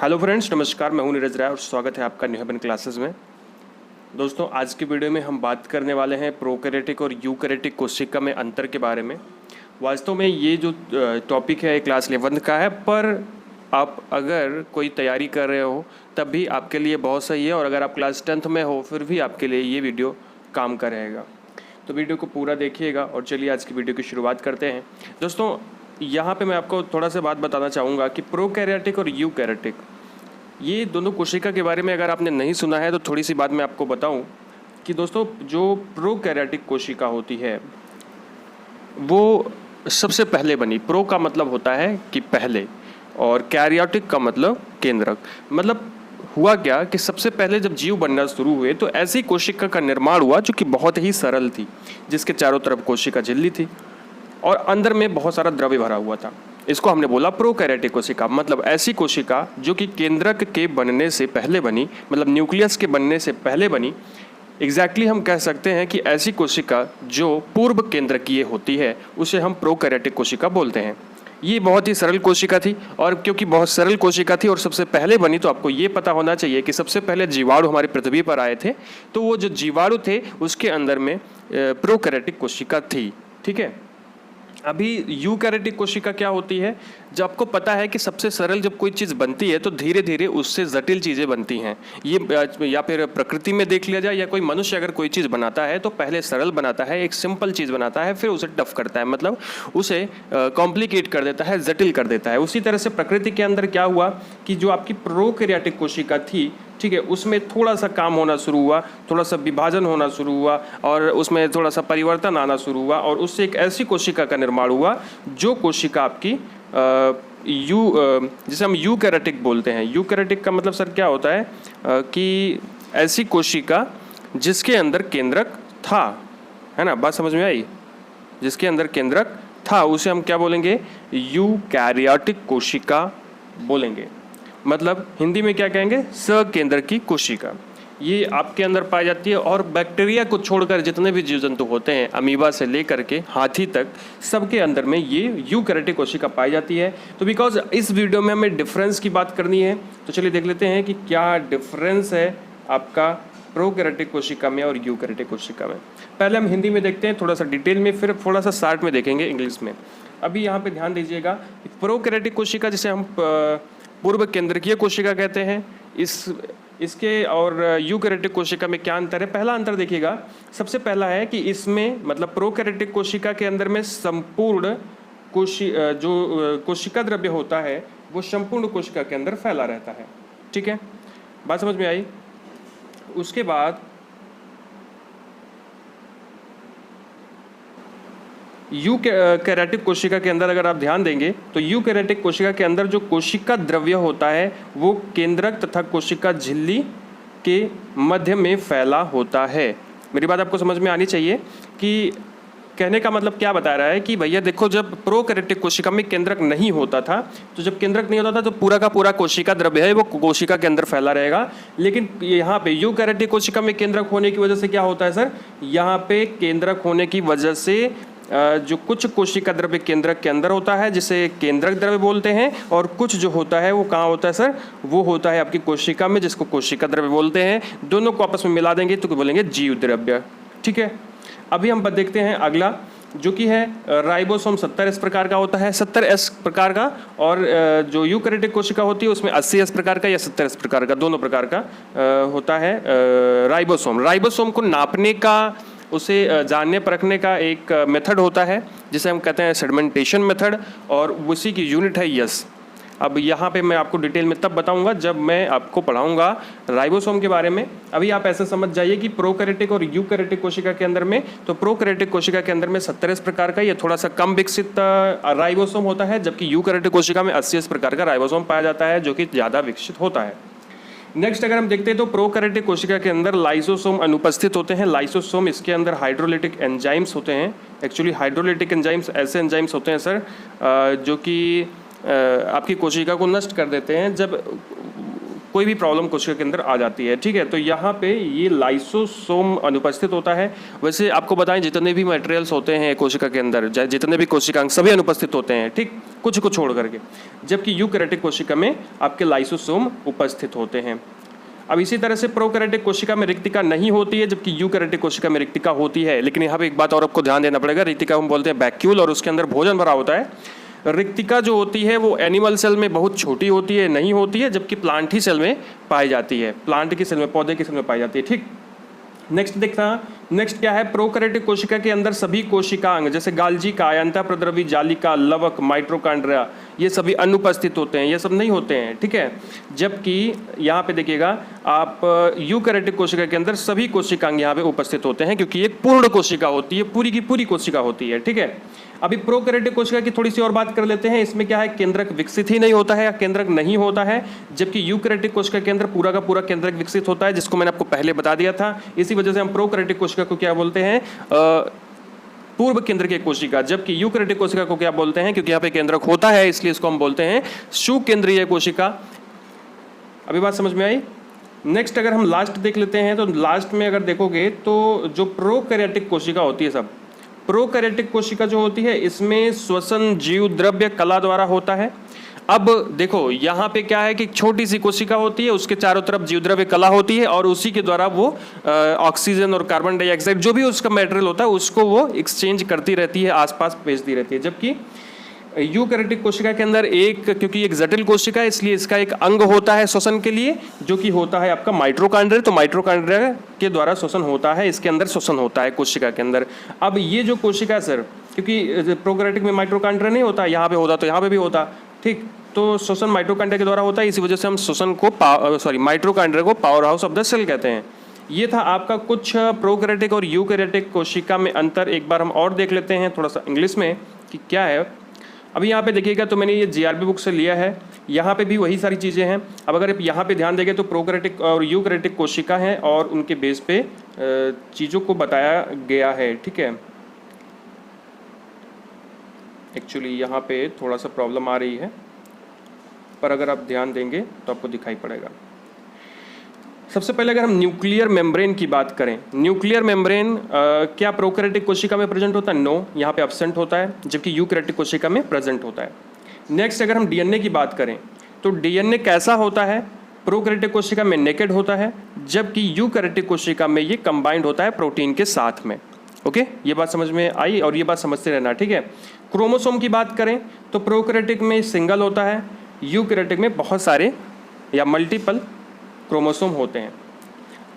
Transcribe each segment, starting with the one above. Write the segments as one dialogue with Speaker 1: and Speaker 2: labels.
Speaker 1: Hello friends, नमस्कार। मैं हूं नीरज राय और स्वागत है आपका न्यू हेवन क्लासेस में। दोस्तों, आज की वीडियो में हम बात करने वाले हैं प्रोकैरियोटिक और यूकैरियोटिक कोशिका में अंतर के बारे में। वास्तव में ये जो टॉपिक है क्लास 11 का है, पर आप अगर कोई तैयारी कर रहे हो तब भी आपके लिए बहुत सही है, और अगर आप क्लास 10th में हो फिर भी आपके लिए ये वीडियो काम करेगा। तो वीडियो को पूरा देखिएगा और चलिए आज की वीडियो की शुरुआत करते हैं। दोस्तों, यहाँ पे मैं आपको थोड़ा सा बात बताना चाहूँगा कि प्रोकैरियोटिक और यूकैरियोटिक ये दोनों कोशिका के बारे में अगर आपने नहीं सुना है तो थोड़ी सी बात मैं आपको बताऊं कि दोस्तों, जो प्रोकैरियोटिक कोशिका होती है वो सबसे पहले बनी। प्रो का मतलब होता है कि पहले, और कैरियोटिक का मतलब केंद्रक। मतलब हुआ क्या कि सबसे पहले जब जीव बनना शुरू हुए तो ऐसी कोशिका का निर्माण हुआ जो कि बहुत ही सरल थी, जिसके चारों तरफ कोशिका झिल्ली थी और अंदर में बहुत सारा द्रव्य भरा हुआ था। इसको हमने बोला प्रोकैरियोटिक कोशिका। मतलब ऐसी कोशिका जो कि केंद्रक के बनने से पहले बनी, मतलब न्यूक्लियस के बनने से पहले बनी। एग्जैक्टली हम कह सकते हैं कि ऐसी कोशिका जो पूर्व केंद्रकीय होती है उसे हम प्रोकैरियोटिक कोशिका बोलते हैं। ये बहुत ही सरल कोशिका थी, और क्योंकि बहुत सरल कोशिका थी और सबसे पहले बनी, तो आपको ये पता होना चाहिए कि सबसे पहले जीवाणु हमारी पृथ्वी पर आए थे, तो वो जो जीवाणु थे उसके अंदर में प्रोकैरियोटिक कोशिका थी। ठीक है। अभी यूकैरियोटिक कोशिका क्या होती है? जब आपको पता है कि सबसे सरल जब कोई चीज़ बनती है तो धीरे धीरे उससे जटिल चीज़ें बनती हैं। ये या फिर प्रकृति में देख लिया जाए, या कोई मनुष्य अगर कोई चीज़ बनाता है तो पहले सरल बनाता है, एक सिंपल चीज़ बनाता है, फिर उसे टफ करता है, मतलब उसे कॉम्प्लिकेट कर देता है, जटिल कर देता है। उसी तरह से प्रकृति के अंदर क्या हुआ कि जो आपकी प्रोकैरियोटिक कोशिका थी, ठीक है, उसमें थोड़ा सा काम होना शुरू हुआ, थोड़ा सा विभाजन होना शुरू हुआ और उसमें थोड़ा सा परिवर्तन आना शुरू हुआ, और उससे एक ऐसी कोशिका का निर्माण हुआ जो कोशिका आपकी जिसे हम यूकैरियोटिक बोलते हैं। यूकैरियोटिक का मतलब सर क्या होता है कि ऐसी कोशिका जिसके अंदर केंद्रक था, है ना? बात समझ में आई? जिसके अंदर केंद्रक था उसे हम क्या बोलेंगे? यूकैरियोटिक कोशिका बोलेंगे। मतलब हिंदी में क्या कहेंगे? सकेंद्र की कोशिका। ये आपके अंदर पाई जाती है, और बैक्टीरिया को छोड़कर जितने भी जीव जंतु होते हैं, अमीबा से लेकर के हाथी तक, सबके अंदर में ये यूकैरियोटिक कोशिका पाई जाती है। तो बिकॉज इस वीडियो में हमें डिफरेंस की बात करनी है, तो चलिए देख लेते हैं कि क्या डिफरेंस है आपका प्रोकैरियोटिक कोशिका में और यूकैरियोटिक कोशिका में। पहले हम हिंदी में देखते हैं थोड़ा सा डिटेल में, फिर थोड़ा सा शार्ट में देखेंगे इंग्लिश में। अभी यहाँ पे ध्यान दीजिएगा, प्रोकैरियोटिक कोशिका जिसे हम पूर्व केंद्रकीय कोशिका कहते हैं, इसके और यूकैरियोटिक कोशिका में क्या अंतर है? पहला अंतर देखिएगा, सबसे पहला है कि इसमें, मतलब प्रोकैरियोटिक कोशिका के अंदर में संपूर्ण जो कोशिका द्रव्य होता है वो संपूर्ण कोशिका के अंदर फैला रहता है। ठीक है, बात समझ में आई? उसके बाद यूकैरियोटिक कोशिका के अंदर अगर आप ध्यान देंगे तो यूकैरियोटिक कोशिका के अंदर जो कोशिका द्रव्य होता है वो केंद्रक तथा कोशिका झिल्ली के मध्य में फैला होता है। मेरी बात आपको समझ में आनी चाहिए कि कहने का मतलब क्या बता रहा है कि भैया देखो, जब प्रोकैरियोटिक कोशिका में केंद्रक नहीं होता था, तो जब केंद्रक नहीं होता था तो पूरा का पूरा कोशिका द्रव्य है वो कोशिका के अंदर फैला रहेगा। लेकिन यहाँ पे यूकैरियोटिक कोशिका में केंद्रक होने की वजह से क्या होता है सर? यहाँ पे केंद्रक होने की वजह से जो कुछ कोशिका द्रव्य केंद्रक के अंदर होता है जिसे केंद्रक द्रव्य बोलते हैं, और कुछ जो होता है वो कहाँ होता है सर? वो होता है आपकी कोशिका में, जिसको कोशिका द्रव्य बोलते हैं। दोनों को आपस में मिला देंगे तो बोलेंगे जीव द्रव्य। ठीक है, अभी हम देखते हैं अगला, जो कि है राइबोसोम। 70S प्रकार का होता है, 70S प्रकार का, और जो यूकैरियोटिक कोशिका होती है उसमें 80S प्रकार का या 70S प्रकार का, दोनों प्रकार का होता है राइबोसोम। राइबोसोम को नापने का, उसे जानने परखने का एक मेथड होता है जिसे हम कहते हैं सेडिमेंटेशन मेथड, और उसी की यूनिट है यस। अब यहाँ पे मैं आपको डिटेल में तब बताऊंगा जब मैं आपको पढ़ाऊंगा राइबोसोम के बारे में। अभी आप ऐसे समझ जाइए कि प्रोकैरियोटिक और यूकैरियोटिक कोशिका के अंदर में, तो प्रोकैरियोटिक कोशिका के अंदर में 70S प्रकार का, ये थोड़ा सा कम विकसित राइबोसोम होता है, जबकि यूकैरियोटिक कोशिका में 80S प्रकार का राइबोसोम पाया जाता है, जो कि ज़्यादा विकसित होता है। नेक्स्ट अगर हम देखते हैं तो प्रोकैरियोटिक कोशिका के अंदर लाइसोसोम अनुपस्थित होते हैं। लाइसोसोम, इसके अंदर हाइड्रोलिटिक एंजाइम्स होते हैं। एक्चुअली हाइड्रोलिटिक एंजाइम्स ऐसे एंजाइम्स होते हैं सर जो कि आपकी कोशिका को नष्ट कर देते हैं जब कोई भी प्रॉब्लम कोशिका के अंदर आ जाती है। ठीक है, तो यहाँ पे ये लाइसोसोम अनुपस्थित होता है। वैसे आपको बताएं जितने भी मटेरियल्स होते हैं कोशिका के अंदर, जितने भी कोशिकांग, सभी अनुपस्थित होते हैं। ठीक, कुछ को छोड़ करके, जबकि यूकैरियोटिक कोशिका में आपके लाइसोसोम उपस्थित होते हैं। अब इसी तरह से प्रोकैरियोटिक कोशिका में रिक्तिका नहीं होती है, जबकि यूकैरियोटिक कोशिका में रिक्तिका होती है। लेकिन यहाँ पे एक बात और आपको ध्यान देना पड़ेगा, रिक्तिका हम बोलते हैं वैक्यूल और उसके अंदर भोजन भरा होता है। रिक्तिका जो होती है वो एनिमल सेल में बहुत छोटी होती है, नहीं होती है, जबकि प्लांट ही सेल में पाई जाती है, प्लांट की सेल में, पौधे की सेल में पाई जाती है। ठीक, नेक्स्ट देखना, नेक्स्ट क्या है, प्रोकैरियोटिक कोशिका के अंदर सभी कोशिकांग जैसे गाल्जी का, अंतःप्रद्रवी जालिका, लवक, माइटोकॉन्ड्रिया, ये सभी अनुपस्थित होते हैं, ये सब नहीं होते हैं। ठीक है, जबकि यहाँ पे देखिएगा आप यूकैरियोटिक कोशिका के अंदर सभी कोशिकांग यहाँ पे उपस्थित होते हैं, क्योंकि एक पूर्ण कोशिका होती है, पूरी की पूरी कोशिका होती है। ठीक है, अभी प्रोकैरियोटिक कोशिका की थोड़ी सी और बात कर लेते हैं। इसमें क्या है, केंद्रक विकसित ही नहीं होता है या केंद्रक नहीं होता है, जबकि यूकैरियोटिक कोशिका के अंदर पूरा का पूरा केंद्रक विकसित होता है, जिसको मैंने आपको पहले बता दिया था। इसी वजह से हम प्रोकैरियोटिक कोशिका को क्या बोलते हैं, पूर्व केंद्र की कोशिका, जबकि यूकैरियोटिक कोशिका को क्या बोलते हैं, क्योंकि यहाँ पे केंद्रक होता है इसलिए इसको हम बोलते हैं सुकेंद्रीय कोशिका। अभी बात समझ में आई। नेक्स्ट अगर हम लास्ट देख लेते हैं, तो लास्ट में अगर देखोगे तो जो प्रोकैरियोटिक कोशिका होती है, सब प्रोकैरियोटिक कोशिका जो होती है इसमें श्वसन जीव द्रव्य कला द्वारा होता है। अब देखो यहाँ पे क्या है कि छोटी सी कोशिका होती है, उसके चारों तरफ जीवद्रव्य कला होती है और उसी के द्वारा वो ऑक्सीजन और कार्बन डाइऑक्साइड जो भी उसका मटेरियल होता है उसको वो एक्सचेंज करती रहती है, आसपास भेजती रहती है। जबकि यूकैरियोटिक कोशिका के अंदर क्योंकि एक जटिल कोशिका है इसलिए इसका एक अंग होता है श्वसन के लिए, जो कि होता है आपका माइटोकॉन्ड्रिया। तो माइटोकॉन्ड्रिया के द्वारा श्वसन होता है, इसके अंदर श्वसन होता है कोशिका के अंदर। अब ये जो कोशिका है सर, क्योंकि प्रोकैरियोटिक में माइटोकॉन्ड्रिया नहीं होता, यहाँ पे होता तो यहाँ पे भी होता। ठीक, तो श्वसन माइटोकॉन्ड्रिया के द्वारा होता है, इसी वजह से हम श्वसन को माइटोकॉन्ड्रिया को power house of the cell कहते हैं। ये था आपका कुछ प्रोकैरियोटिक और यूकैरियोटिक कोशिका में अंतर। एक बार हम और देख लेते हैं थोड़ा सा इंग्लिश में कि क्या है। अभी यहाँ पे देखिएगा तो मैंने ये जीआरबी बुक से लिया है, यहाँ पे भी वही सारी चीज़ें हैं। अब अगर आप यहाँ पे ध्यान देंगे तो प्रोकैरियोटिक और यूकैरियोटिक कोशिका हैं और उनके बेस पे चीज़ों को बताया गया है। ठीक है, एक्चुअली यहाँ पे थोड़ा सा प्रॉब्लम आ रही है, पर अगर आप ध्यान देंगे तो आपको दिखाई पड़ेगा। सबसे पहले अगर हम न्यूक्लियर मेम्ब्रेन की बात करें, न्यूक्लियर मेम्ब्रेन क्या प्रोकैरियोटिक कोशिका में प्रेजेंट होता है? नो, यहाँ पे एब्सेंट होता है, जबकि यूकैरियोटिक कोशिका में प्रेजेंट होता है। नेक्स्ट अगर हम डीएनए की बात करें तो डीएनए कैसा होता है? प्रोकैरियोटिक कोशिका में नेकेड होता है, जबकि यूकैरियोटिक कोशिका में ये कंबाइंड होता है प्रोटीन के साथ में। ओके, ये बात समझ में आई और ये बात समझते रहना। ठीक है, क्रोमोसोम की बात करें तो प्रोकैरियोटिक में सिंगल होता है, यूकैरियोटिक में बहुत सारे या मल्टीपल क्रोमोसोम होते हैं।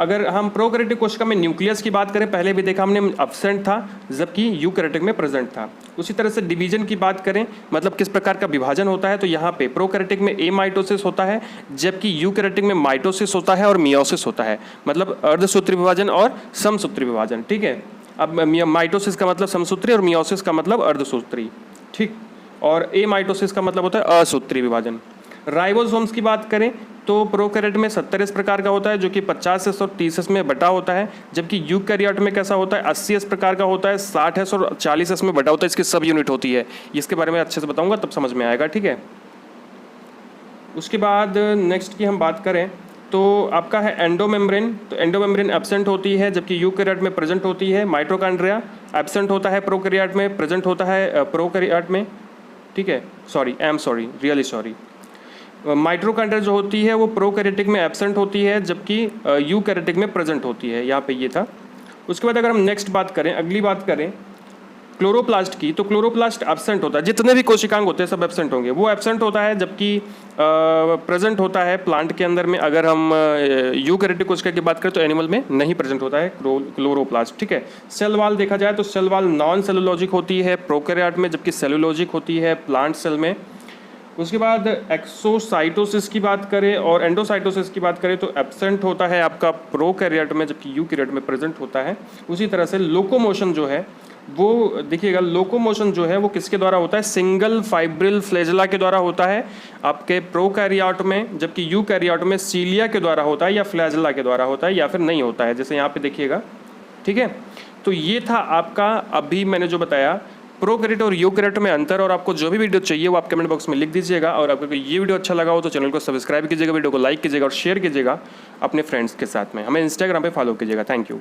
Speaker 1: अगर हम प्रोकैरियोटिक कोशिका में न्यूक्लियस की बात करें, पहले भी देखा हमने एब्सेंट था, जबकि यूकैरियोटिक में प्रेजेंट था। उसी तरह से डिवीजन की बात करें, मतलब किस प्रकार का विभाजन होता है, तो यहाँ पे प्रोकैरियोटिक में एमाइटोसिस होता है, जबकि यूकैरियोटिक में माइटोसिस होता है और मियोसिस होता है, मतलब अर्धसूत्री विभाजन और समसूत्री विभाजन। ठीक है, अब माइटोसिस का मतलब समसूत्री और मियोसिस का मतलब अर्धसूत्री। ठीक, और एमाइटोसिस का मतलब होता है असूत्री विभाजन। राइबोसोम्स की बात करें तो प्रोकैरियोट में 70 इस प्रकार का होता है, जो कि 50s और 30s में बटा होता है, जबकि यूकैरियोट में कैसा होता है, 80 इस प्रकार का होता है, 60s और 40s में बटा होता है। इसकी सब यूनिट होती है, इसके बारे में अच्छे से बताऊंगा तब समझ में आएगा। ठीक है, उसके बाद नेक्स्ट की हम बात करें तो आपका है एंडोमेम्ब्रेन। तो एंडोमेम्ब्रेन एब्सेंट होती है, जबकि यूकैरियोट में प्रेजेंट होती है। माइटोकॉन्ड्रिया एब्सेंट होता है प्रोकैरियोट में, प्रेजेंट होता है प्रोकैरियोट में। ठीक है, रियली सॉरी। माइटोकॉन्ड्रिया जो होती है वो प्रोकैरियोटिक में एब्सेंट होती है, जबकि यूकैरियोटिक में प्रेजेंट होती है। यहाँ पे ये था। उसके बाद अगर हम नेक्स्ट बात करें, अगली बात करें क्लोरोप्लास्ट की, तो क्लोरोप्लास्ट एब्सेंट होता है। जितने भी कोशिकांग होते हैं सब एब्सेंट होंगे, वो एब्सेंट होता है, जबकि प्रेजेंट होता है प्लांट के अंदर में। अगर हम यूकैरियोटिक कोशिका की बात करें तो एनिमल में नहीं प्रेजेंट होता है क्लोरोप्लास्ट। ठीक है, सेल वाल देखा जाए तो सेल वाल नॉन सेलुलॉजिक होती है प्रोकैरियोट में, जबकि सेलुलॉजिक होती है प्लांट सेल में। उसके बाद एक्सोसाइटोसिस की बात करें और एंडोसाइटोसिस की बात करें तो एब्सेंट होता है आपका प्रोकैरियोट में, जबकि यूकैरियोट में प्रेजेंट होता है। उसी तरह से लोकोमोशन जो है वो देखिएगा, लोकोमोशन जो है वो किसके द्वारा होता है? सिंगल फाइब्रिल फ्लैजेला के द्वारा होता है आपके प्रोकैरियोट में, जबकि यूकैरियोट में सीलिया के द्वारा होता है या फ्लैजेला के द्वारा होता है या फिर नहीं होता है, जैसे यहाँ पे देखिएगा। ठीक है, तो ये था आपका अभी मैंने जो बताया प्रोकैरियोट और यूकैरियोट में अंतर। और आपको जो भी वीडियो चाहिए वो आप कमेंट बॉक्स में लिख दीजिएगा। और आपको ये वीडियो अच्छा लगा हो तो चैनल को सब्सक्राइब कीजिएगा, वीडियो को लाइक कीजिएगा और शेयर कीजिएगा अपने फ्रेंड्स के साथ में। हमें इंस्टाग्राम पे फॉलो कीजिएगा। Thank you.